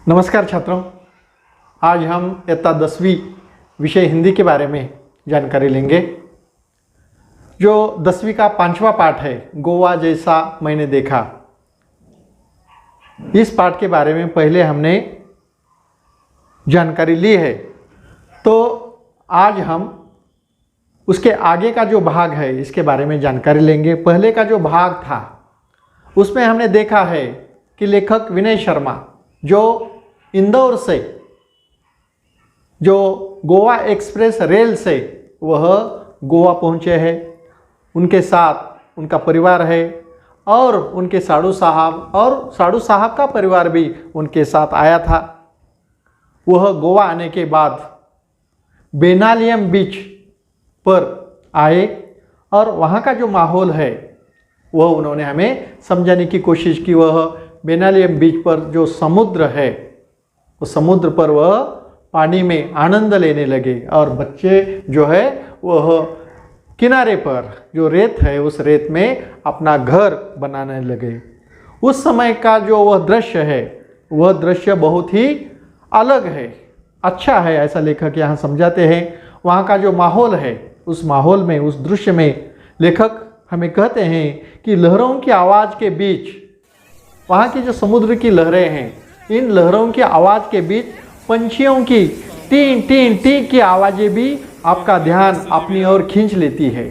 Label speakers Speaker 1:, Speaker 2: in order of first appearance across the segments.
Speaker 1: नमस्कार छात्रों, आज हम इयत्ता 10वीं विषय हिंदी के बारे में जानकारी लेंगे। जो 10वीं का 5वां पाठ है, गोवा जैसा मैंने देखा। इस पाठ के बारे में पहले हमने जानकारी ली है, तो आज हम उसके आगे का जो भाग है इसके बारे में जानकारी लेंगे। पहले का जो भाग था उसमें हमने देखा है कि लेखक विनय शर्मा जो इंदौर से जो गोवा एक्सप्रेस रेल से वह गोवा पहुँचे हैं, उनके साथ उनका परिवार है और उनके साड़ू साहब का परिवार भी उनके साथ आया था। वह गोवा आने के बाद बेनालियम बीच पर आए और वहाँ का जो माहौल है वह उन्होंने हमें समझाने की कोशिश की। वह बेनालियम बीच पर जो समुद्र है, उस समुद्र पर वह पानी में आनंद लेने लगे और बच्चे जो है वह किनारे पर जो रेत है उस रेत में अपना घर बनाने लगे। उस समय का जो वह दृश्य है वह दृश्य बहुत ही अलग है, अच्छा है, ऐसा लेखक यहाँ समझाते हैं। वहाँ का जो माहौल है उस माहौल में, उस दृश्य में लेखक हमें कहते हैं कि लहरों की आवाज़ के बीच, वहाँ की जो समुद्र की लहरें हैं, इन लहरों की आवाज़ के बीच पंछियों की टीं टीं टीं की आवाज़ें भी आपका ध्यान अपनी ओर खींच लेती है।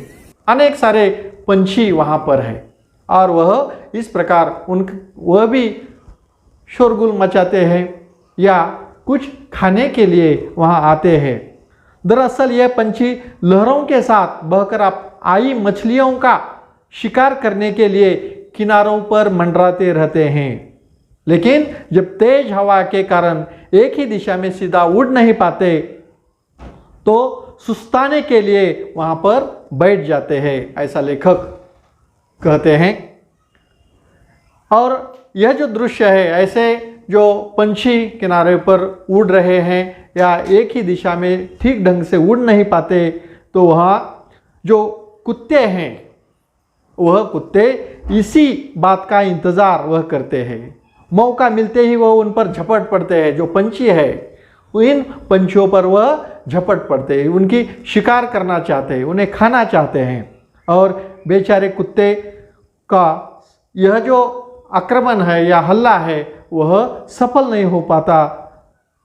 Speaker 1: अनेक सारे पंछी वहाँ पर है और वह इस प्रकार वह भी शोरगुल मचाते हैं या कुछ खाने के लिए वहाँ आते हैं। दरअसल यह पंछी लहरों के साथ बहकर आई मछलियों का शिकार करने के लिए किनारों पर मंडराते रहते हैं, लेकिन जब तेज हवा के कारण एक ही दिशा में सीधा उड़ नहीं पाते तो सुस्ताने के लिए वहां पर बैठ जाते हैं, ऐसा लेखक कहते हैं। और यह जो दृश्य है, ऐसे जो पंछी किनारे पर उड़ रहे हैं या एक ही दिशा में ठीक ढंग से उड़ नहीं पाते, तो वहाँ जो कुत्ते हैं वह कुत्ते इसी बात का इंतज़ार वह करते हैं। मौका मिलते ही वह उन पर झपट पड़ते हैं। जो पंछी है इन पंछियों पर वह झपट पड़ते हैं, उनकी शिकार करना चाहते हैं, उन्हें खाना चाहते हैं। और बेचारे कुत्ते का यह जो आक्रमण है या हल्ला है वह सफल नहीं हो पाता,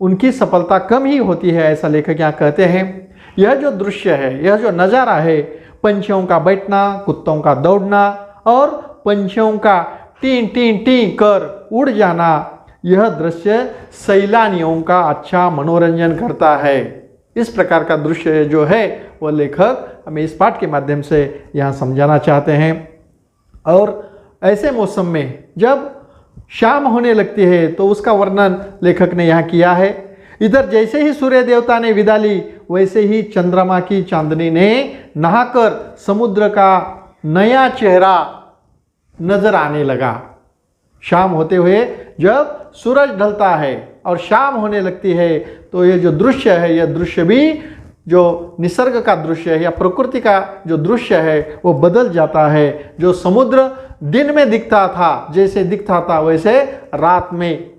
Speaker 1: उनकी सफलता कम ही होती है, ऐसा लेखक यहाँ कहते हैं। यह जो दृश्य है, यह जो नज़ारा है, पंछियों का बैठना, कुत्तों का दौड़ना और पंछियों का टीं टीं टीं कर उड़ जाना, यह दृश्य सैलानियों का अच्छा मनोरंजन करता है। इस प्रकार का दृश्य जो है वह लेखक हमें इस पाठ के माध्यम से यहाँ समझाना चाहते हैं। और ऐसे मौसम में जब शाम होने लगती है तो उसका वर्णन लेखक ने यहाँ किया है। इधर जैसे ही सूर्य देवता ने विदा ली वैसे ही चंद्रमा की चांदनी ने नहाकर समुद्र का नया चेहरा नजर आने लगा। शाम होते हुए जब सूरज ढलता है और शाम होने लगती है तो ये जो दृश्य है, यह दृश्य भी जो निसर्ग का दृश्य है या प्रकृति का जो दृश्य है वो बदल जाता है। जो समुद्र दिन में दिखता था, जैसे दिखता था, वैसे रात में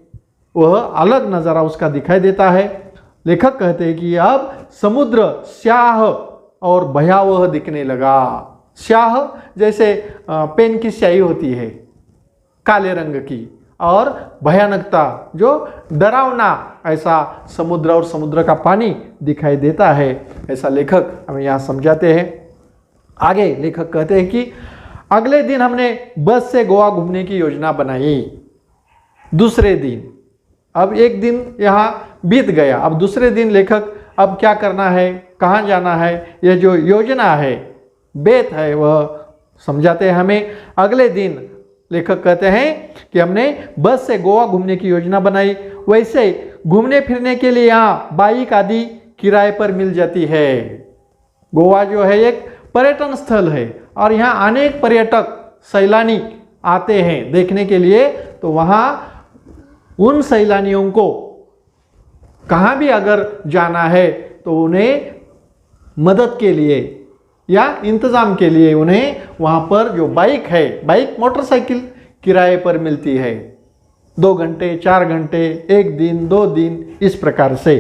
Speaker 1: वह अलग नज़ारा उसका दिखाई देता है। लेखक कहते हैं कि अब समुद्र स्याह और भयावह दिखने लगा। स्याह जैसे पेन की स्याही होती है काले रंग की, और भयानकता जो डरावना, ऐसा समुद्र और समुद्र का पानी दिखाई देता है, ऐसा लेखक हमें यहाँ समझाते हैं। आगे लेखक कहते हैं कि अगले दिन हमने बस से गोवा घूमने की योजना बनाई। दूसरे दिन, अब एक दिन यहाँ बीत गया, अब दूसरे दिन लेखक अब क्या करना है, कहाँ जाना है, यह जो योजना है, बेत है, वह समझाते हैं हमें। अगले दिन लेखक कहते हैं कि हमने बस से गोवा घूमने की योजना बनाई। वैसे घूमने फिरने के लिए यहाँ बाइक आदि किराए पर मिल जाती है। गोवा जो है एक पर्यटन स्थल है और यहाँ अनेक पर्यटक सैलानी आते हैं देखने के लिए, तो वहाँ उन सैलानियों को कहाँ भी अगर जाना है तो उन्हें मदद के लिए या इंतज़ाम के लिए उन्हें वहाँ पर जो बाइक है, बाइक मोटरसाइकिल किराए पर मिलती है। 2 घंटे 4 घंटे, 1 दिन 2 दिन, इस प्रकार से।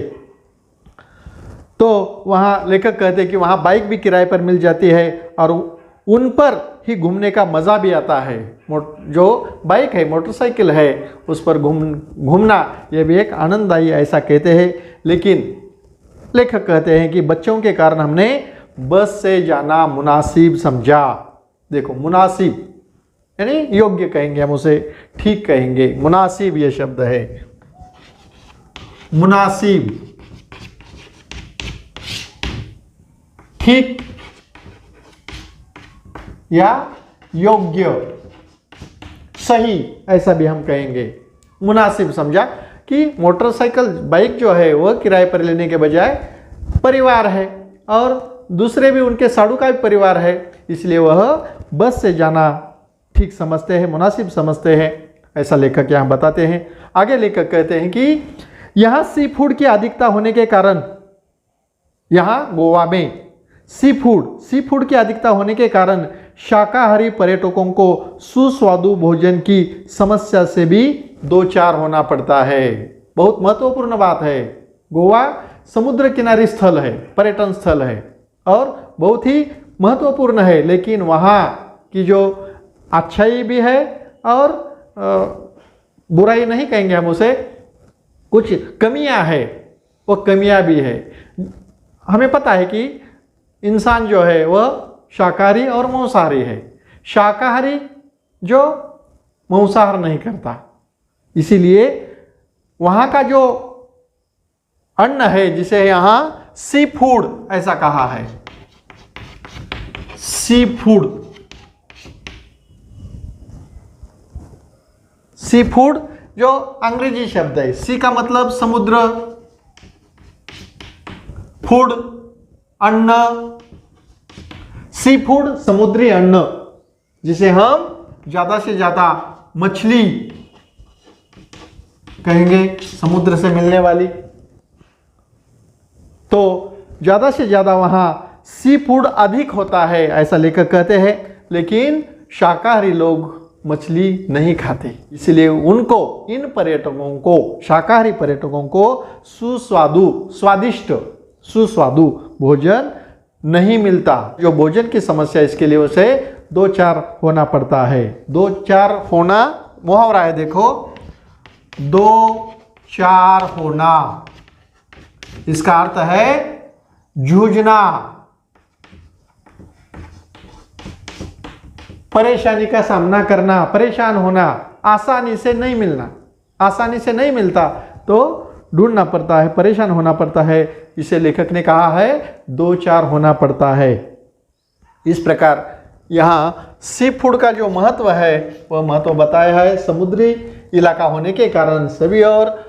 Speaker 1: तो वहाँ लेखक कहते हैं कि वहाँ बाइक भी किराए पर मिल जाती है और उन पर ही घूमने का मज़ा भी आता है। जो बाइक है, मोटरसाइकिल है, उस पर घूमना यह भी एक आनंददायी, ऐसा कहते हैं। लेकिन लेखक कहते हैं कि बच्चों के कारण हमने बस से जाना मुनासिब समझा। देखो, मुनासिब यानी योग्य कहेंगे, हम उसे ठीक कहेंगे। मुनासिब ये शब्द है, मुनासिब, ठीक या योग्य, सही, ऐसा भी हम कहेंगे। मुनासिब समझा कि मोटरसाइकिल, बाइक जो है वह किराए पर लेने के बजाय परिवार है और दूसरे भी उनके साड़ू का भी परिवार है, इसलिए वह बस से जाना ठीक समझते हैं, मुनासिब समझते हैं, ऐसा लेखक यहाँ बताते हैं। आगे लेखक कहते हैं कि यहाँ सी फूड की अधिकता होने के कारण, यहाँ गोवा में सी फूड की अधिकता होने के कारण शाकाहारी पर्यटकों को सुस्वादु भोजन की समस्या से भी दो चार होना पड़ता है। बहुत महत्वपूर्ण बात है। गोवा समुद्र किनारी स्थल है, पर्यटन स्थल है और बहुत ही महत्वपूर्ण है, लेकिन वहाँ की जो अच्छाई भी है और बुराई नहीं कहेंगे हम उसे, कुछ कमियां है, वो कमियां भी है। हमें पता है कि इंसान जो है वह शाकाहारी और मांसाहारी है। शाकाहारी जो मांसाहार नहीं करता, इसीलिए वहाँ का जो अन्न है, जिसे यहाँ सी फूड ऐसा कहा है, सी फूड जो अंग्रेजी शब्द है। सी का मतलब समुद्र, फूड अन्न, सी फूड समुद्री अन्न, जिसे हम ज्यादा से ज्यादा मछली कहेंगे, समुद्र से मिलने वाली। तो ज्यादा से ज्यादा वहां सी फूड अधिक होता है, ऐसा लेखक कहते हैं। लेकिन शाकाहारी लोग मछली नहीं खाते, इसलिए उनको, इन पर्यटकों को, शाकाहारी पर्यटकों को सुस्वादु भोजन नहीं मिलता। जो भोजन की समस्या, इसके लिए उसे दो चार होना पड़ता है। दो चार होना मुहावरा है, देखो, दो चार होना, इसका अर्थ है जूझना, परेशानी का सामना करना, परेशान होना, आसानी से नहीं मिलना, आसानी से नहीं मिलता तो ढूंढना पड़ता है, परेशान होना पड़ता है। इसे लेखक ने कहा है दो चार होना पड़ता है। इस प्रकार यहाँ सी फूड का जो महत्व है वह महत्व बताया है। समुद्री इलाका होने के कारण, सभी और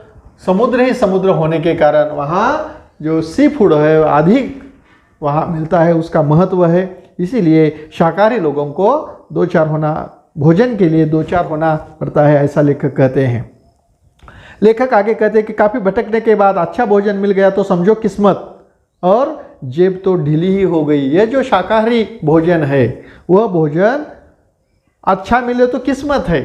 Speaker 1: समुद्र ही समुद्र होने के कारण वहाँ जो सी फूड है अधिक वहाँ मिलता है, उसका महत्व है। इसीलिए शाकाहारी लोगों को दो चार होना, भोजन के लिए दो चार होना पड़ता है, ऐसा लेखक कहते हैं। लेखक आगे कहते हैं कि काफ़ी भटकने के बाद अच्छा भोजन मिल गया तो समझो किस्मत, और जेब तो ढीली ही हो गई। यह जो शाकाहारी भोजन है, वह भोजन अच्छा मिले तो किस्मत है,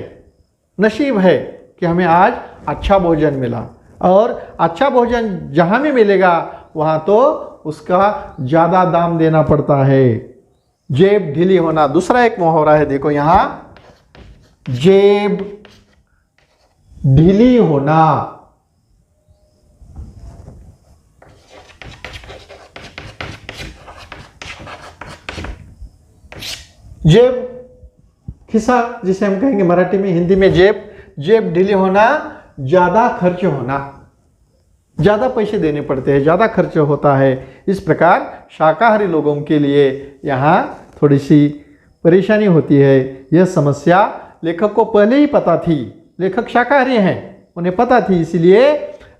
Speaker 1: नसीब है कि हमें आज अच्छा भोजन मिला। और अच्छा भोजन जहाँ भी मिलेगा वहाँ तो उसका ज़्यादा दाम देना पड़ता है। जेब ढीली होना दूसरा एक मुहावरा है, देखो यहाँ, जेब ढीली होना। जेब, खिस्सा जिसे हम कहेंगे मराठी में, हिंदी में जेब, जेब ढीली होना, ज्यादा खर्च होना, ज्यादा पैसे देने पड़ते हैं, ज्यादा खर्च होता है। इस प्रकार शाकाहारी लोगों के लिए यहाँ थोड़ी सी परेशानी होती है। यह समस्या लेखक को पहले ही पता थी, लेखक शाकाहारी हैं, उन्हें पता थी, इसलिए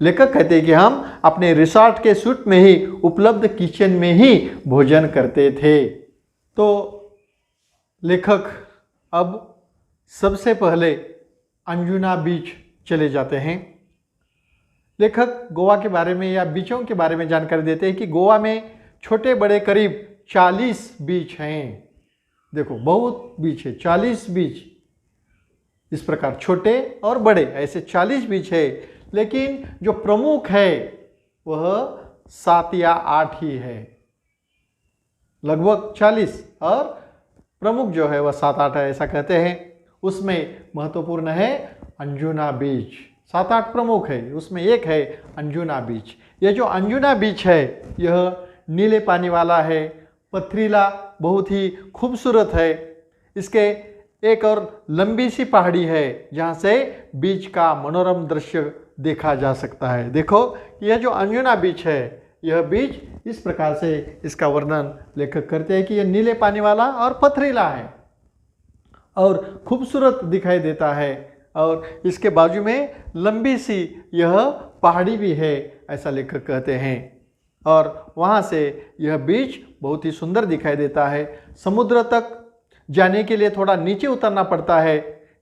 Speaker 1: लेखक कहते हैं कि हम अपने रिसोर्ट के सूट में ही, उपलब्ध किचन में ही भोजन करते थे। तो लेखक अब सबसे पहले अंजुना बीच चले जाते हैं। लेखक गोवा के बारे में या बीचों के बारे में जानकारी देते हैं कि गोवा में छोटे बड़े करीब 40 बीच हैं। देखो, बहुत बीच है, 40 बीच। इस प्रकार छोटे और बड़े ऐसे 40 बीज है, लेकिन जो प्रमुख है वह 7 या 8 ही है। लगभग 40 और प्रमुख जो है वह 7-8 है ऐसा कहते हैं। उसमें महत्वपूर्ण है अंजुना बीज। 7-8 प्रमुख है, उसमें एक है अंजुना बीज। यह जो अंजुना बीज है यह नीले पानी वाला है, पथरीला, बहुत ही खूबसूरत है। इसके एक और लंबी सी पहाड़ी है जहाँ से बीच का मनोरम दृश्य देखा जा सकता है। देखो यह जो अंजुना बीच है, यह बीच इस प्रकार से इसका वर्णन लेखक करते हैं कि यह नीले पानी वाला और पथरीला है और खूबसूरत दिखाई देता है, और इसके बाजू में लंबी सी यह पहाड़ी भी है ऐसा लेखक कहते हैं। और वहाँ से यह बीच बहुत ही सुंदर दिखाई देता है। समुद्र तक जाने के लिए थोड़ा नीचे उतरना पड़ता है।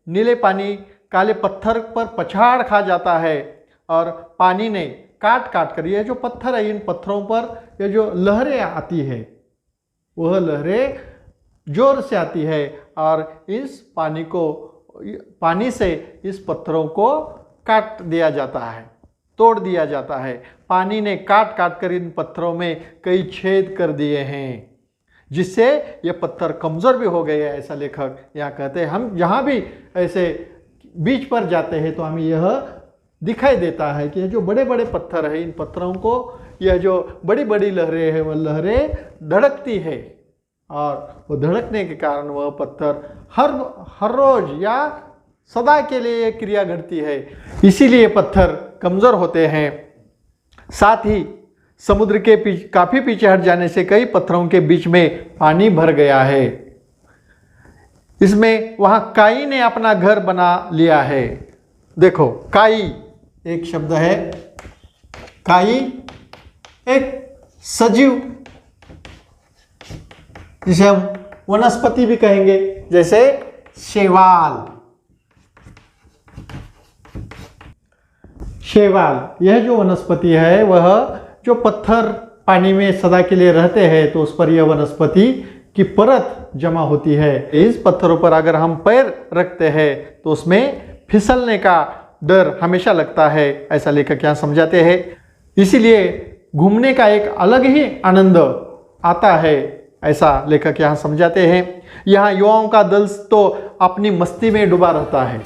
Speaker 1: नीले पानी काले पत्थर पर पछाड़ खा जाता है और पानी ने काट काट कर, यह जो पत्थर है इन पत्थरों पर यह जो लहरें आती है वह लहरें जोर से आती है और इस पानी से इस पत्थरों को काट दिया जाता है, तोड़ दिया जाता है। पानी ने काट काट कर इन पत्थरों में कई छेद कर दिए हैं, जिससे ये पत्थर कमज़ोर भी हो गए हैं ऐसा लेखक यहाँ कहते हैं। हम जहाँ भी ऐसे बीच पर जाते हैं तो हमें यह दिखाई देता है कि ये जो बड़े बड़े पत्थर है, इन पत्थरों को यह जो बड़ी बड़ी लहरें हैं वह लहरें धड़कती है, और वो धड़कने के कारण वह पत्थर हर रोज या सदा के लिए ये क्रिया घटती है, इसीलिए पत्थर कमज़ोर होते हैं। साथ ही समुद्र के काफ़ी पीछे हट जाने से कई पत्थरों के बीच में पानी भर गया है। इसमें वहाँ काई ने अपना घर बना लिया है। देखो काई एक शब्द है, काई एक सजीव, जिसे हम वनस्पति भी कहेंगे, जैसे शैवाल। शैवाल यह जो वनस्पति है वह जो पत्थर पानी में सदा के लिए रहते हैं तो उस पर यह वनस्पति की परत जमा होती है। इस पत्थरों पर अगर हम पैर रखते हैं तो उसमें फिसलने का डर हमेशा लगता है ऐसा लेखक यहाँ समझाते हैं। इसीलिए घूमने का एक अलग ही आनंद आता है ऐसा लेखक यहाँ समझाते हैं। यहाँ युवाओं का दल तो अपनी मस्ती में डूबा रहता है।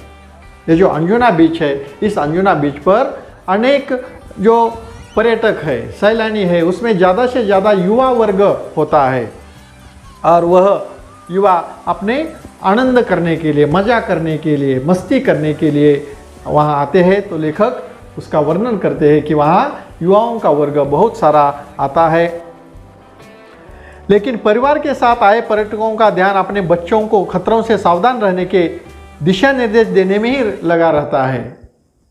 Speaker 1: ये जो अंजुना बीच है, इस अंजुना बीच पर अनेक जो पर्यटक है, सैलानी है, उसमें ज़्यादा से ज़्यादा युवा वर्ग होता है और वह युवा अपने आनंद करने के लिए, मज़ा करने के लिए, मस्ती करने के लिए वहाँ आते हैं। तो लेखक उसका वर्णन करते हैं कि वहाँ युवाओं का वर्ग बहुत सारा आता है। लेकिन परिवार के साथ आए पर्यटकों का ध्यान अपने बच्चों को खतरों से सावधान रहने के दिशा निर्देश देने में ही लगा रहता है।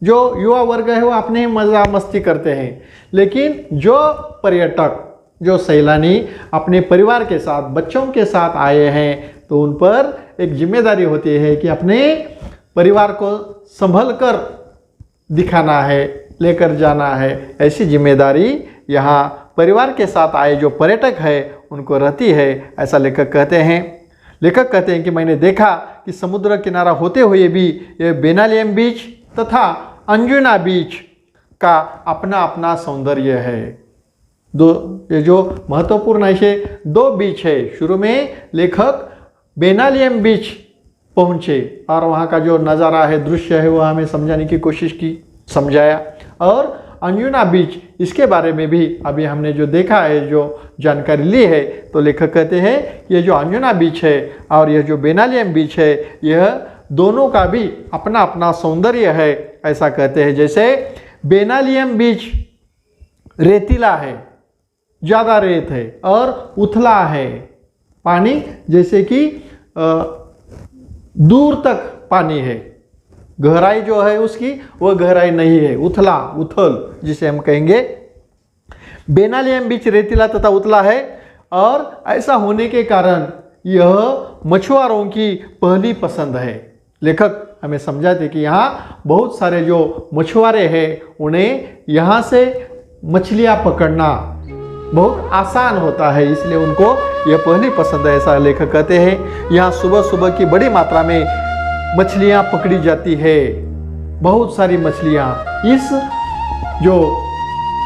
Speaker 1: जो युवा वर्ग है वो अपने ही मज़ा मस्ती करते हैं, लेकिन जो पर्यटक, जो सैलानी अपने परिवार के साथ, बच्चों के साथ आए हैं तो उन पर एक जिम्मेदारी होती है कि अपने परिवार को संभल कर दिखाना है, लेकर जाना है। ऐसी जिम्मेदारी यहाँ परिवार के साथ आए जो पर्यटक है उनको रहती है ऐसा लेखक कहते हैं। लेखक कहते हैं कि मैंने देखा कि समुद्र किनारा होते हुए भी ये बेनालियम बीच तथा अंजुना बीच का अपना अपना सौंदर्य है। ये जो महत्वपूर्ण ऐसे दो बीच है। शुरू में लेखक बेनालियम बीच पहुँचे और वहाँ का जो नज़ारा है, दृश्य है, वो हमें समझाने की कोशिश की, समझाया। और अंजुना बीच, इसके बारे में भी अभी हमने जो देखा है, जो जानकारी ली है, तो लेखक कहते हैं ये जो अंजुना बीच है और यह जो बेनालियम बीच है, यह दोनों का भी अपना अपना सौंदर्य है ऐसा कहते हैं। जैसे बेनालियम बीच रेतीला है, ज़्यादा रेत है और उथला है, पानी जैसे कि दूर तक पानी है, गहराई जो है उसकी वह गहराई नहीं है, उथला, उथल जिसे हम कहेंगे। बेनालियम बीच रेतीला तथा उथला है और ऐसा होने के कारण यह मछुआरों की पहली पसंद है। लेखक हमें समझाते कि यहाँ बहुत सारे जो मछुआरे हैं उन्हें यहाँ से मछलियाँ पकड़ना बहुत आसान होता है, इसलिए उनको यह पहली पसंद है ऐसा लेखक कहते हैं। यहाँ सुबह सुबह की बड़ी मात्रा में मछलियाँ पकड़ी जाती है, बहुत सारी मछलियाँ इस जो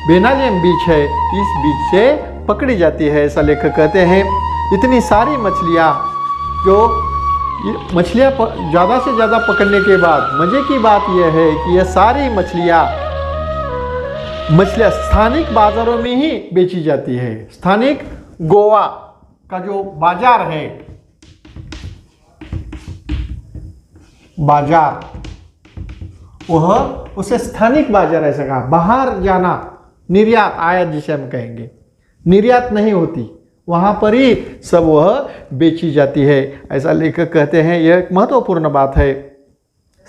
Speaker 1: बेनालियम बीच है इस बीच से पकड़ी जाती है, ऐसा लेखक कहते हैं। इतनी सारी मछलियाँ जो मछलियाँ ज़्यादा से ज़्यादा पकड़ने के बाद मज़े की बात यह है कि यह सारी मछलियाँ स्थानिक बाज़ारों में ही बेची जाती है। स्थानिक गोवा का जो बाजार है, बाजार, वह उसे स्थानिक बाजार ऐसा कहा। बाहर जाना, निर्यात आयात जिसे हम कहेंगे, निर्यात नहीं होती, वहाँ पर ही सब वह बेची जाती है, ऐसा लेखक कहते हैं। यह एक महत्वपूर्ण बात है।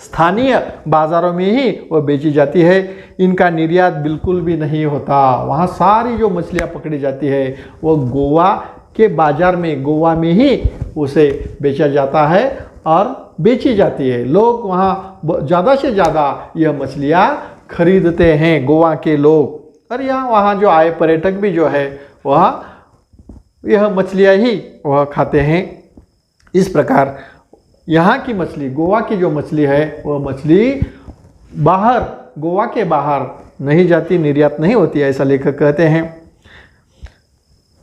Speaker 1: स्थानीय बाज़ारों में ही वह बेची जाती है, इनका निर्यात बिल्कुल भी नहीं होता। वहाँ सारी जो मछलियाँ पकड़ी जाती है वह गोवा के बाज़ार में, गोवा में ही उसे बेचा जाता है और बेची जाती है। लोग वहाँ ज़्यादा से ज़्यादा यह मछलियाँ खरीदते हैं, गोवा के लोग। और वहाँ जो आए पर्यटक भी जो है वह यह मछलियाँ ही वह खाते हैं। इस प्रकार यहाँ की मछली, गोवा की जो मछली है वह मछली बाहर, गोवा के बाहर नहीं जाती, निर्यात नहीं होती, ऐसा लेखक कहते हैं।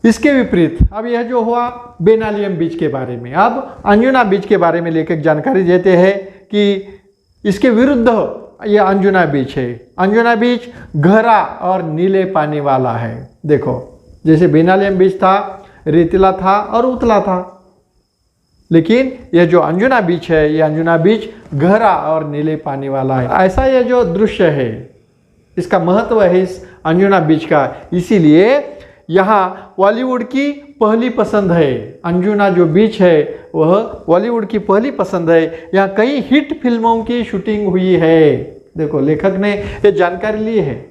Speaker 1: इसके विपरीत अब यह जो हुआ बेनालियम बीच के बारे में, अब अंजुना बीच के बारे में लेखक जानकारी देते हैं कि इसके विरुद्ध यह अंजुना बीच है। अंजुना बीच गहरा और नीले पानी वाला है। देखो, जैसे बेनालियम बीच था, रेतीला था और उतला था, लेकिन यह जो अंजुना बीच है, यह अंजुना बीच गहरा और नीले पानी वाला है। ऐसा यह जो दृश्य है, इसका महत्व है इस अंजुना बीच का। इसीलिए यहाँ बॉलीवुड की पहली पसंद है। अंजुना जो बीच है वह बॉलीवुड की पहली पसंद है। यहाँ कई हिट फिल्मों की शूटिंग हुई है। देखो, लेखक ने ये जानकारी ली है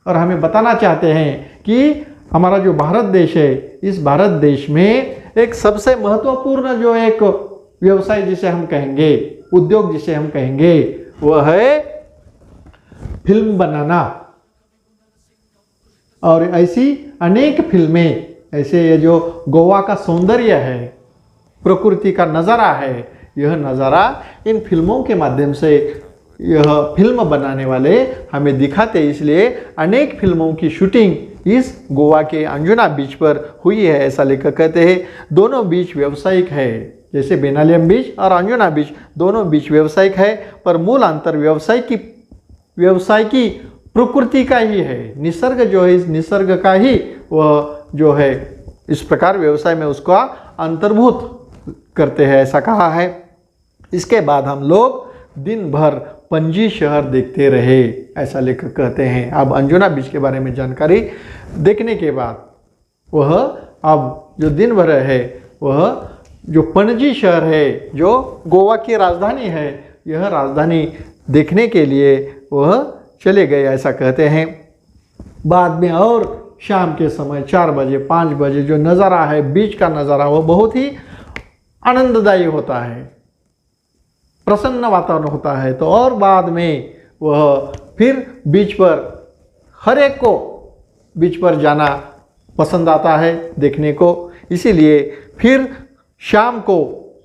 Speaker 1: और हमें बताना चाहते हैं कि हमारा जो भारत देश है, इस भारत देश में एक सबसे महत्वपूर्ण जो एक व्यवसाय जिसे हम कहेंगे, उद्योग जिसे हम कहेंगे, वह है फिल्म बनाना। और ऐसी अनेक फिल्में, ऐसे ये जो गोवा का सौंदर्य है, प्रकृति का नज़ारा है, यह नज़ारा इन फिल्मों के माध्यम से यह फिल्म बनाने वाले हमें दिखाते। इसलिए अनेक फिल्मों की शूटिंग इस गोवा के अंजुना बीच पर हुई है, ऐसा लेखक कहते हैं। दोनों बीच व्यावसायिक है, जैसे बेनालियम बीच और अंजुना बीच दोनों बीच व्यावसायिक है, पर मूल अंतर व्यवसाय की प्रकृति का ही है। निसर्ग जो है, इस निसर्ग का ही वह जो है इस प्रकार व्यवसाय में उसका अंतर्भूत करते हैं, ऐसा कहा है। इसके बाद हम लोग दिन भर पणजी शहर देखते रहे, ऐसा लेखक कहते हैं। अब अंजुना बीच के बारे में जानकारी देखने के बाद वह अब जो दिन भर है वह जो पणजी शहर है, जो गोवा की राजधानी है, यह राजधानी देखने के लिए वह चले गए, ऐसा कहते हैं। बाद में और शाम के समय 4 बजे 5 बजे जो नज़ारा है, बीच का नज़ारा, वह बहुत ही आनंददायी होता है, प्रसन्न वातावरण होता है। तो और बाद में वह फिर बीच पर, हर एक को बीच पर जाना पसंद आता है देखने को। इसीलिए फिर शाम को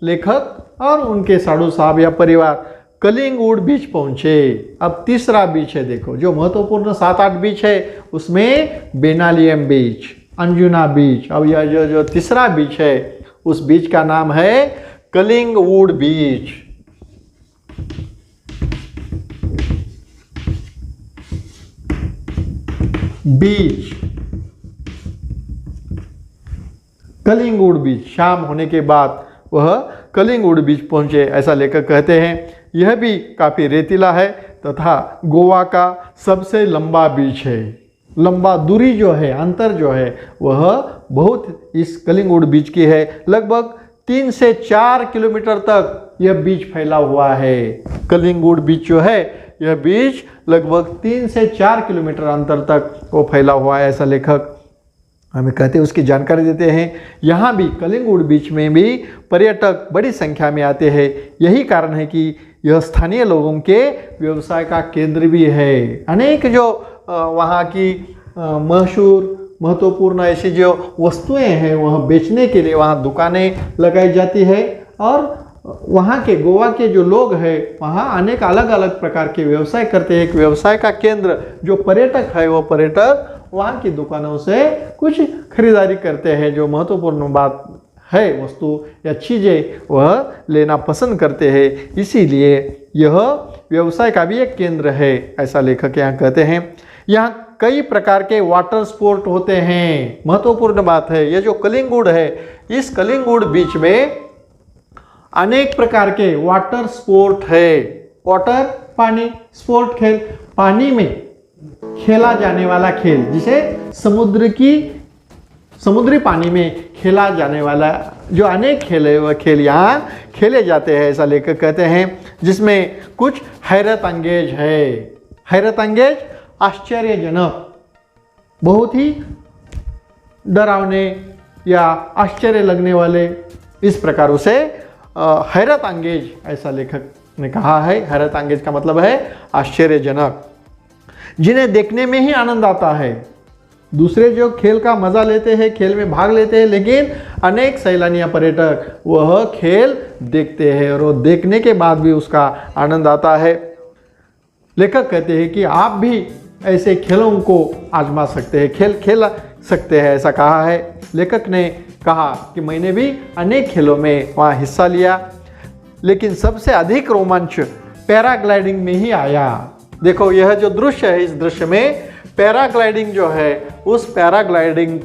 Speaker 1: लेखक और उनके साधु साहब या परिवार कलिंगवुड बीच पहुँचे। अब तीसरा बीच है, देखो, जो महत्वपूर्ण 7-8 बीच है उसमें बेनालियम बीच, अंजुना बीच। अब यह जो तीसरा बीच है उस बीच का नाम है कलिंगवुड बीच। बीच कलिंगवुड बीच, शाम होने के बाद वह कलिंगवुड बीच पहुंचे, ऐसा लेखक कहते हैं। यह भी काफ़ी रेतीला है तथा गोवा का सबसे लंबा बीच है। लंबा दूरी जो है, अंतर जो है, वह बहुत इस कलिंगवुड बीच की है। लगभग 3 से 4 किलोमीटर तक यह बीच फैला हुआ है। कलिंगवुड बीच जो है, यह बीच लगभग 3 से 4 किलोमीटर अंतर तक वो फैला हुआ है, ऐसा लेखक हमें कहते हैं, उसकी जानकारी देते हैं। यहाँ भी कलिंगवुड बीच में भी पर्यटक बड़ी संख्या में आते हैं। यही कारण है कि यह स्थानीय लोगों के व्यवसाय का केंद्र भी है। अनेक जो वहाँ की मशहूर महत्वपूर्ण ऐसी जो वस्तुएं हैं वह बेचने के लिए वहाँ दुकानें लगाई जाती है और वहाँ के गोवा के जो लोग हैं वहाँ अनेक अलग अलग प्रकार के व्यवसाय करते हैं। एक व्यवसाय का केंद्र जो पर्यटक है वो पर्यटक वहाँ की दुकानों से कुछ खरीदारी करते हैं। जो महत्वपूर्ण बात है वस्तु या चीज़ें वह लेना पसंद करते हैं, इसीलिए यह व्यवसाय का भी एक केंद्र है, ऐसा लेखक यहाँ कहते हैं। यहाँ कई प्रकार के वाटर स्पोर्ट होते हैं। महत्वपूर्ण बात है, यह जो कलिंगुड है इस कलिंगुड बीच में अनेक प्रकार के वाटर स्पोर्ट है। वाटर पानी, स्पोर्ट खेल, पानी में खेला जाने वाला खेल, जिसे समुद्री पानी में खेला जाने वाला जो अनेक खेल है वह खेल यहाँ खेले जाते हैं, ऐसा लेखक कहते हैं। जिसमें कुछ हैरत अंगेज है। हैरत अंगेज आश्चर्यजनक, बहुत ही डरावने या आश्चर्य लगने वाले, इस प्रकार उसे हैरत अंगेज ऐसा लेखक ने कहा है। हैरत अंगेज का मतलब है आश्चर्यजनक, जिन्हें देखने में ही आनंद आता है। दूसरे जो खेल का मजा लेते हैं, खेल में भाग लेते हैं, लेकिन अनेक सैलानी या पर्यटक वह खेल देखते हैं और वो देखने के बाद भी उसका आनंद आता है। लेखक कहते हैं कि आप भी ऐसे खेलों को आजमा सकते हैं, खेल खेल सकते हैं, ऐसा कहा है। लेखक ने कहा कि मैंने भी अनेक खेलों में वहाँ हिस्सा लिया, लेकिन सबसे अधिक रोमांच पैराग्लाइडिंग में ही आया। देखो यह जो दृश्य है, इस दृश्य में पैराग्लाइडिंग जो है, उस पैराग्लाइडिंग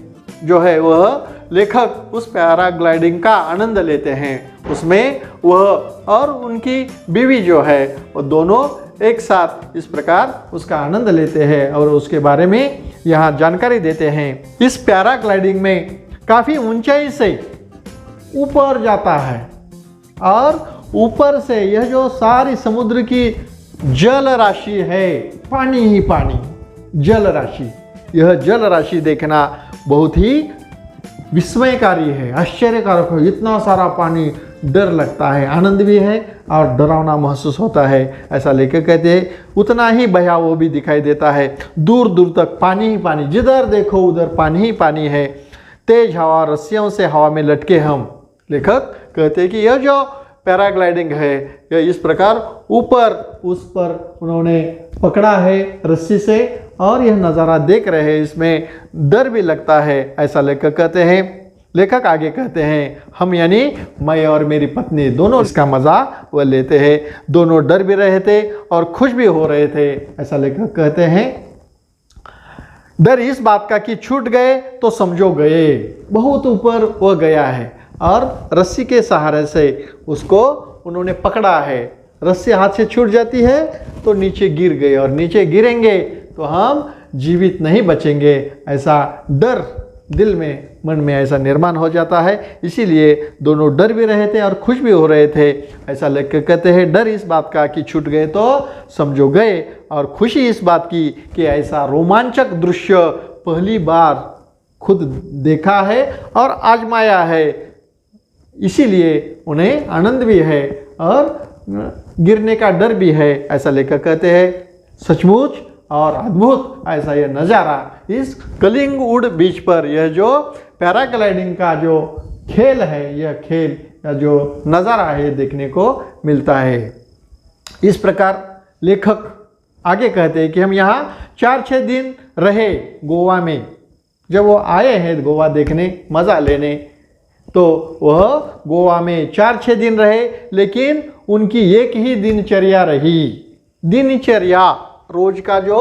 Speaker 1: जो है वह लेखक उस पैराग्लाइडिंग का आनंद लेते हैं। उसमें वह और उनकी बीवी जो है वो दोनों एक साथ इस प्रकार उसका आनंद लेते हैं और उसके बारे में यहाँ जानकारी देते हैं। इस पैराग्लाइडिंग में काफ़ी ऊंचाई से ऊपर जाता है और ऊपर से यह जो सारी समुद्र की जल राशि है, पानी ही पानी, जल राशि, यह जल राशि देखना बहुत ही विस्मयकारी है, आश्चर्यकारक है। इतना सारा पानी, डर लगता है, आनंद भी है और डरावना महसूस होता है, ऐसा लेकर कहते हैं। उतना ही भयावह वो भी दिखाई देता है। दूर दूर तक पानी ही पानी, जिधर देखो उधर पानी ही पानी है। तेज हवा, रस्सियों से हवा में लटके हम। लेखक कहते हैं कि यह जो पैराग्लाइडिंग है यह इस प्रकार ऊपर उस पर उन्होंने पकड़ा है रस्सी से और यह नज़ारा देख रहे हैं, इसमें डर भी लगता है, ऐसा लेखक कहते हैं। लेखक आगे कहते हैं हम यानी मैं और मेरी पत्नी दोनों इसका मज़ा वह लेते हैं, दोनों डर भी रहे थे और खुश भी हो रहे थे, ऐसा लेखक कहते हैं। डर इस बात का कि छूट गए तो समझो गए, बहुत ऊपर वह गया है और रस्सी के सहारे से उसको उन्होंने पकड़ा है। रस्सी हाथ से छूट जाती है तो नीचे गिर गए और नीचे गिरेंगे तो हम जीवित नहीं बचेंगे, ऐसा डर दिल में, मन में ऐसा निर्माण हो जाता है। इसीलिए दोनों डर भी रहे थे और खुश भी हो रहे थे, ऐसा लेकर कहते हैं। डर इस बात का कि छूट गए तो समझो गए और खुशी इस बात की कि ऐसा रोमांचक दृश्य पहली बार खुद देखा है और आजमाया है, इसीलिए उन्हें आनंद भी है और गिरने का डर भी है, ऐसा लेकर कहते हैं। सचमुच और अद्भुत ऐसा यह नज़ारा इस कलिंगुड बीच पर, यह जो पैराग्लाइडिंग का जो खेल है, यह खेल या जो नज़ारा है देखने को मिलता है। इस प्रकार लेखक आगे कहते हैं कि हम यहाँ 4-6 दिन रहे गोवा में। जब वो आए हैं गोवा देखने, मज़ा लेने, तो वह गोवा में 4-6 दिन रहे, लेकिन उनकी एक ही दिनचर्या रही। दिनचर्या, रोज का जो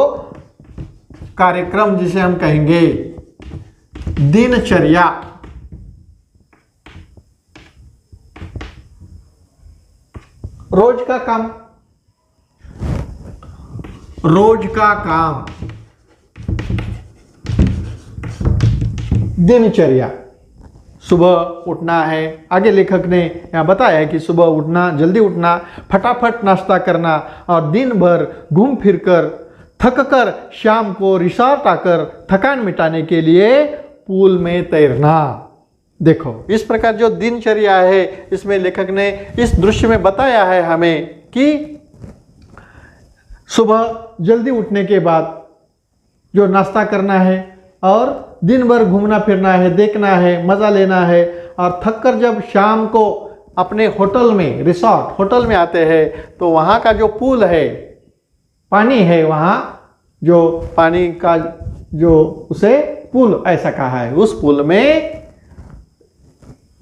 Speaker 1: कार्यक्रम जिसे हम कहेंगे दिनचर्या, रोज का काम, रोज का काम, दिनचर्या। सुबह उठना है, आगे लेखक ने यहाँ बताया है कि सुबह उठना, जल्दी उठना, फटाफट नाश्ता करना और दिन भर घूम फिर कर थक कर शाम को रिसोर्ट आकर थकान मिटाने के लिए पूल में तैरना। देखो इस प्रकार जो दिनचर्या है इसमें लेखक ने इस दृश्य में बताया है हमें कि सुबह जल्दी उठने के बाद जो नाश्ता करना है और दिन भर घूमना फिरना है, देखना है, मज़ा लेना है और थक कर जब शाम को अपने होटल में, रिसोर्ट होटल में आते हैं तो वहाँ का जो पूल है, पानी है, वहाँ जो पानी का जो उसे पूल ऐसा कहा है, उस पूल में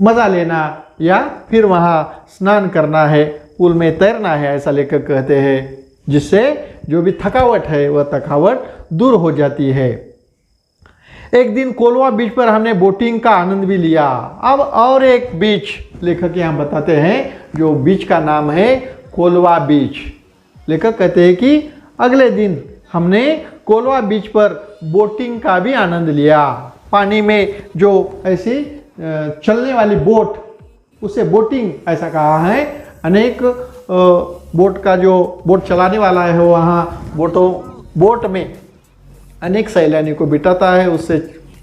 Speaker 1: मज़ा लेना या फिर वहाँ स्नान करना है, पूल में तैरना है, ऐसा लेकर कहते हैं, जिससे जो भी थकावट है वह थकावट दूर हो जाती है। एक दिन कोलवा बीच पर हमने बोटिंग का आनंद भी लिया। अब और एक बीच लेखक यहाँ बताते हैं, जो बीच का नाम है कोलवा बीच। लेखक कहते हैं कि अगले दिन हमने कोलवा बीच पर बोटिंग का भी आनंद लिया। पानी में जो ऐसी चलने वाली बोट, उसे बोटिंग ऐसा कहा है। अनेक बोट का जो बोट चलाने वाला है वहाँ बोट में अनेक सैलानी को बिठाता है, उससे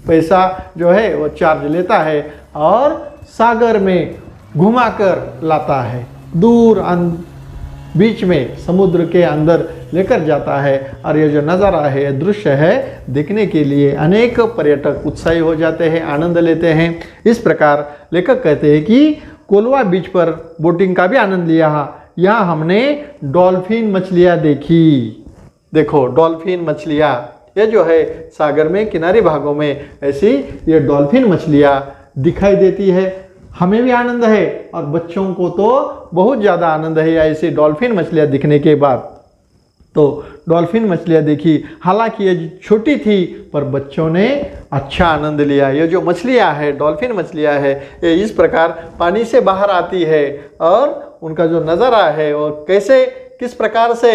Speaker 1: पैसा जो है वो चार्ज लेता है और सागर में घुमाकर लाता है, दूर बीच में समुद्र के अंदर लेकर जाता है। और ये जो नज़ारा है, ये दृश्य है, देखने के लिए अनेक पर्यटक उत्साही हो जाते हैं, आनंद लेते हैं। इस प्रकार लेखक कहते हैं कि कोलवा बीच पर बोटिंग का भी आनंद लिया। यहाँ हमने डॉल्फिन मछलियाँ देखी। देखो डॉल्फिन मछलियाँ, ये जो है सागर में किनारे भागों में ऐसी ये डॉल्फिन मछलियाँ दिखाई देती है। हमें भी आनंद है और बच्चों को तो बहुत ज़्यादा आनंद है ऐसी डॉल्फिन मछलियाँ दिखने के बाद। तो डॉल्फिन मछलियाँ देखी, हालांकि ये छोटी थी पर बच्चों ने अच्छा आनंद लिया। ये जो मछलियाँ है, डॉल्फिन मछलियाँ है, ये इस प्रकार पानी से बाहर आती है और उनका जो नज़ारा है वो कैसे किस प्रकार से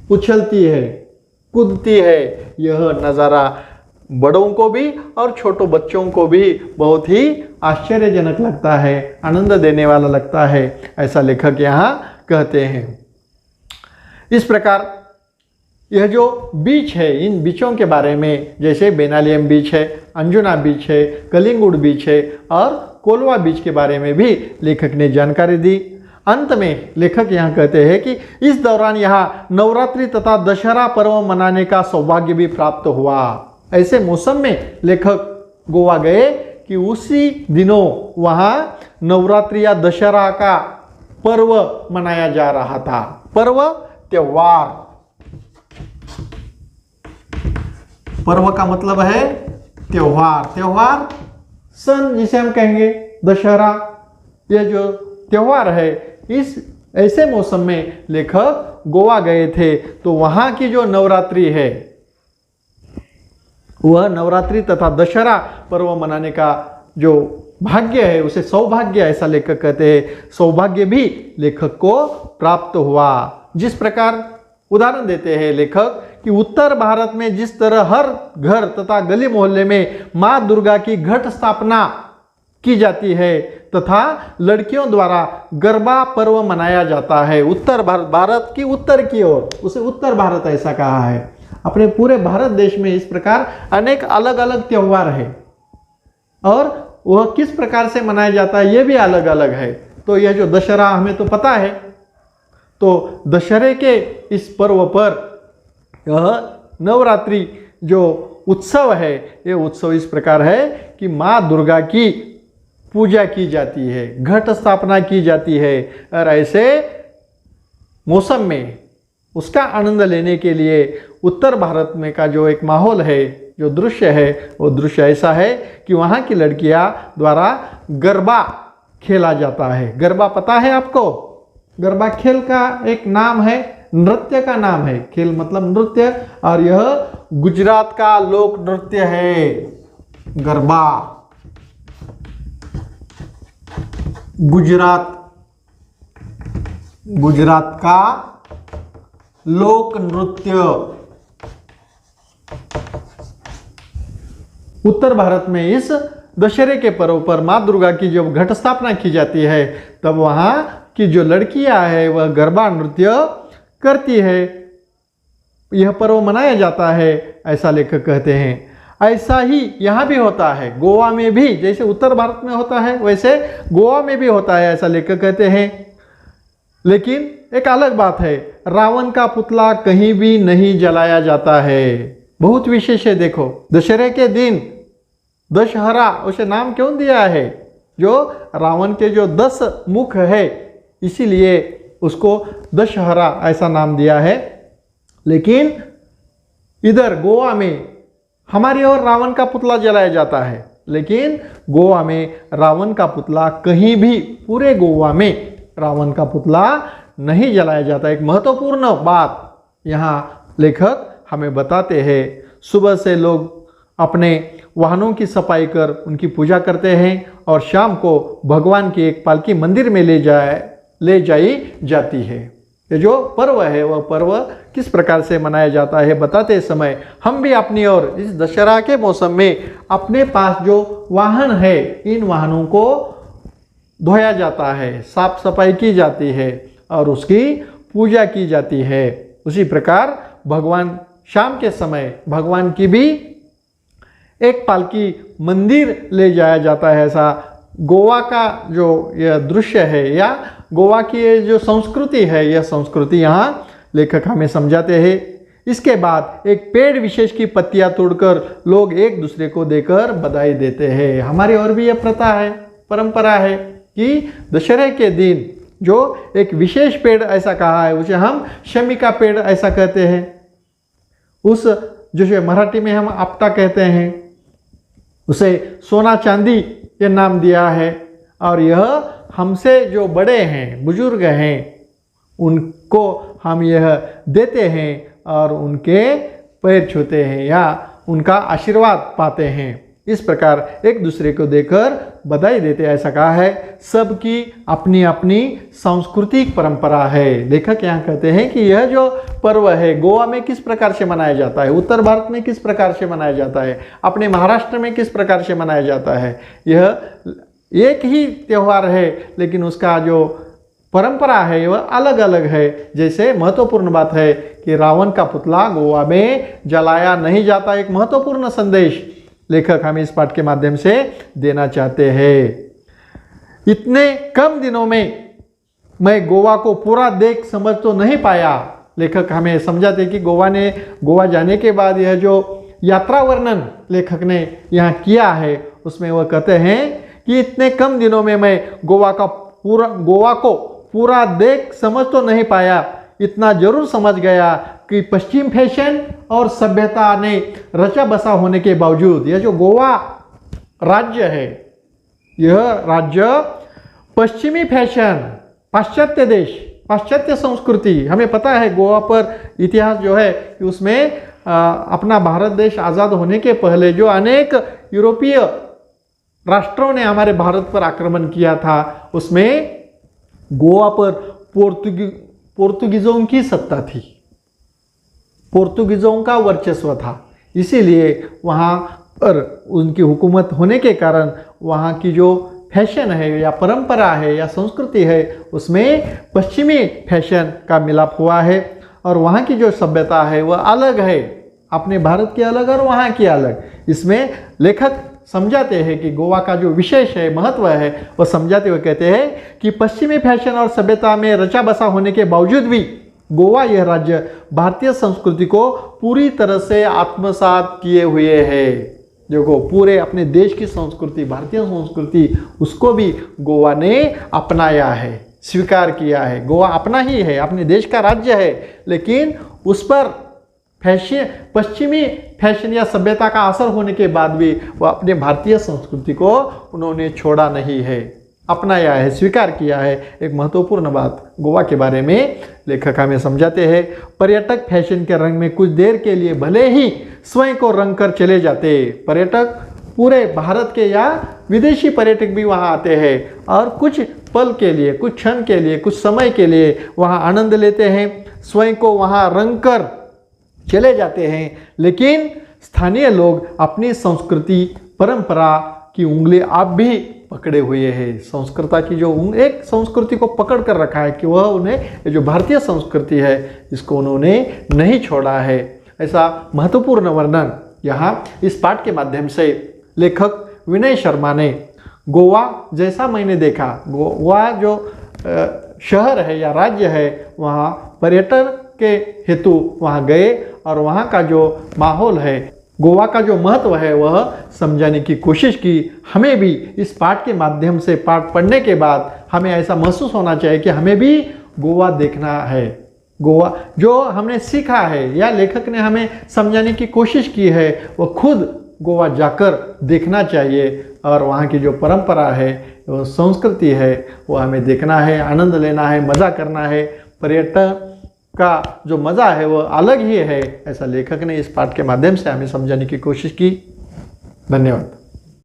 Speaker 1: उछलती है, कूदती है, यह नज़ारा बड़ों को भी और छोटों बच्चों को भी बहुत ही आश्चर्यजनक लगता है, आनंद देने वाला लगता है, ऐसा लेखक यहाँ कहते हैं। इस प्रकार यह जो बीच है, इन बीचों के बारे में, जैसे बेनालियम बीच है, अंजुना बीच है, कलिंगुड बीच है और कोलवा बीच के बारे में भी लेखक ने जानकारी दी। अंत में लेखक यहाँ कहते हैं कि इस दौरान यहाँ नवरात्रि तथा दशहरा पर्व मनाने का सौभाग्य भी प्राप्त हुआ। ऐसे मौसम में लेखक गोवा गए कि उसी दिनों वहाँ नवरात्रि या दशहरा का पर्व मनाया जा रहा था। पर्व त्योहार, पर्व का मतलब है त्योहार, त्योहार सन जिसे हम कहेंगे दशहरा, यह जो त्योहार है, इस ऐसे मौसम में लेखक गोवा गए थे तो वहाँ की जो नवरात्रि है, वह नवरात्रि तथा दशहरा पर्व मनाने का जो भाग्य है उसे सौभाग्य ऐसा लेखक कहते हैं। सौभाग्य भी लेखक को प्राप्त हुआ। जिस प्रकार उदाहरण देते हैं लेखक कि उत्तर भारत में जिस तरह हर घर तथा गली मोहल्ले में माँ दुर्गा की घट स्थापना की जाती है तथा लड़कियों द्वारा गरबा पर्व मनाया जाता है। उत्तर भारत की उत्तर की ओर, उसे उत्तर भारत ऐसा कहा है। अपने पूरे भारत देश में इस प्रकार अनेक अलग अलग त्योहार है और वह किस प्रकार से मनाया जाता है ये भी अलग अलग है। तो यह जो दशहरा हमें तो पता है, तो दशहरे के इस पर्व पर यह नवरात्रि जो उत्सव है, ये उत्सव इस प्रकार है कि माँ दुर्गा की पूजा की जाती है, घट स्थापना की जाती है और ऐसे मौसम में उसका आनंद लेने के लिए उत्तर भारत में का जो एक माहौल है, जो दृश्य है, वो दृश्य ऐसा है कि वहाँ की लड़कियाँ द्वारा गरबा खेला जाता है। गरबा पता है आपको? गरबा खेल का एक नाम है, नृत्य का नाम है। खेल मतलब नृत्य, और यह गुजरात का लोक नृत्य है गरबा। गुजरात का लोक नृत्य। उत्तर भारत में इस दशहरे के पर्व पर माँ दुर्गा की जब घट स्थापना की जाती है तब वहाँ की जो लड़कियां है वह गरबा नृत्य करती है। यह पर्व मनाया जाता है ऐसा लेखक कहते हैं। ऐसा ही यहाँ भी होता है, गोवा में भी, जैसे उत्तर भारत में होता है वैसे गोवा में भी होता है ऐसा लेखक कहते हैं। लेकिन एक अलग बात है, रावण का पुतला कहीं भी नहीं जलाया जाता है। बहुत विशेष है। देखो दशहरे के दिन दशहरा, उसे नाम क्यों दिया है? जो रावण के जो 10 मुख है, इसीलिए उसको दशहरा ऐसा नाम दिया है। लेकिन इधर गोवा में हमारी ओर रावण का पुतला जलाया जाता है, लेकिन गोवा में रावण का पुतला कहीं भी, पूरे गोवा में रावण का पुतला नहीं जलाया जाता। एक महत्वपूर्ण बात यहाँ लेखक हमें बताते हैं। सुबह से लोग अपने वाहनों की सफाई कर उनकी पूजा करते हैं और शाम को भगवान की एक पालकी मंदिर में ले जाई जाती है। ये जो पर्व है वह पर्व किस प्रकार से मनाया जाता है बताते समय हम भी अपनी ओर इस दशहरा के मौसम में अपने पास जो वाहन है, इन वाहनों को धोया जाता है, साफ सफाई की जाती है और उसकी पूजा की जाती है। उसी प्रकार भगवान शाम के समय भगवान की भी एक पालकी मंदिर ले जाया जाता है। ऐसा गोवा का जो यह दृश्य है या गोवा की ये जो संस्कृति है, यह संस्कृति यहाँ लेखक हमें समझाते हैं। इसके बाद एक पेड़ विशेष की पत्तियां तोड़कर लोग एक दूसरे को देकर बधाई देते हैं। हमारी और भी यह प्रथा है, परंपरा है कि दशहरे के दिन जो एक विशेष पेड़ ऐसा कहा है उसे हम शमी का पेड़ ऐसा कहते हैं। उस जो मराठी में हम आपटा कहते हैं, उसे सोना चांदी ये नाम दिया है। और यह हमसे जो बड़े हैं, बुजुर्ग हैं, उनको हम यह देते हैं और उनके पैर छूते हैं या उनका आशीर्वाद पाते हैं। इस प्रकार एक दूसरे को देकर बधाई देते हैं, ऐसा कहा है। सबकी अपनी अपनी सांस्कृतिक परंपरा है। लेखक यहाँ कहते हैं कि यह जो पर्व है गोवा में किस प्रकार से मनाया जाता है, उत्तर भारत में किस प्रकार से मनाया जाता है, अपने महाराष्ट्र में किस प्रकार से मनाया जाता है। यह एक ही त्यौहार है, लेकिन उसका जो परंपरा है वह अलग अलग है। जैसे महत्वपूर्ण बात है कि रावण का पुतला गोवा में जलाया नहीं जाता। एक महत्वपूर्ण संदेश लेखक हमें इस पाठ के माध्यम से देना चाहते हैं। इतने कम दिनों में मैं गोवा को पूरा देख समझ तो नहीं पाया। लेखक हमें समझाते कि गोवा जाने के बाद यह जो यात्रा वर्णन लेखक ने यहाँ किया है उसमें वह कहते हैं कि इतने कम दिनों में मैं गोवा को पूरा देख समझ तो नहीं पाया, इतना जरूर समझ गया कि पश्चिम फैशन और सभ्यता ने रचा बसा होने के बावजूद यह जो गोवा राज्य है, यह राज्य पश्चिमी फैशन, पाश्चात्य देश, पाश्चात्य संस्कृति, हमें पता है गोवा पर इतिहास जो है कि उसमें अपना भारत देश आज़ाद होने के पहले जो अनेक यूरोपीय राष्ट्रों ने हमारे भारत पर आक्रमण किया था, उसमें गोवा पर पोर्तुगीजों की सत्ता थी, पोर्तुगीजों का वर्चस्व था। इसीलिए वहाँ पर उनकी हुकूमत होने के कारण वहाँ की जो फैशन है या परंपरा है या संस्कृति है उसमें पश्चिमी फैशन का मिलाप हुआ है और वहाँ की जो सभ्यता है वह अलग है, अपने भारत की अलग और वहाँ की अलग। इसमें लेखक समझाते हैं कि गोवा का जो विशेष है, महत्व है, वह समझाते हुए कहते हैं कि पश्चिमी फैशन और सभ्यता में रचा बसा होने के बावजूद भी गोवा यह राज्य भारतीय संस्कृति को पूरी तरह से आत्मसात किए हुए है। देखो पूरे अपने देश की संस्कृति, भारतीय संस्कृति, उसको भी गोवा ने अपनाया है, स्वीकार किया है। गोवा अपना ही है, अपने देश का राज्य है, लेकिन उस पर पश्चिमी फैशन या सभ्यता का असर होने के बाद भी वह अपने भारतीय संस्कृति को उन्होंने छोड़ा नहीं है, अपनाया है, स्वीकार किया है। एक महत्वपूर्ण बात गोवा के बारे में लेखक हमें समझाते हैं। पर्यटक फैशन के रंग में कुछ देर के लिए भले ही स्वयं को रंग कर चले जाते, पर्यटक पूरे भारत के या विदेशी पर्यटक भी वहाँ आते हैं और कुछ पल के लिए, कुछ क्षण के लिए, कुछ समय के लिए वहाँ आनंद लेते हैं, स्वयं को वहाँ रंग कर चले जाते हैं। लेकिन स्थानीय लोग अपनी संस्कृति परंपरा की उंगली आप भी पकड़े हुए हैं। संस्कृति की जो एक संस्कृति को पकड़ कर रखा है कि वह उन्हें जो भारतीय संस्कृति है इसको उन्होंने नहीं छोड़ा है। ऐसा महत्वपूर्ण वर्णन यहाँ इस पाठ के माध्यम से लेखक विनय शर्मा ने गोवा जैसा मैंने देखा, गोवा जो शहर है या राज्य है, वहाँ पर्यटन के हेतु वहाँ गए और वहाँ का जो माहौल है गोवा का जो महत्व है वह समझाने की कोशिश की। हमें भी इस पाठ के माध्यम से, पाठ पढ़ने के बाद हमें ऐसा महसूस होना चाहिए कि हमें भी गोवा देखना है। गोवा जो हमने सीखा है या लेखक ने हमें समझाने की कोशिश की है, वो खुद गोवा जाकर देखना चाहिए और वहाँ की जो परंपरा है, वो संस्कृति है, वो हमें देखना है, आनंद लेना है, मज़ा करना है। पर्यटन का जो मज़ा है वो अलग ही है, ऐसा लेखक ने इस पाठ के माध्यम से हमें समझाने की कोशिश की। धन्यवाद।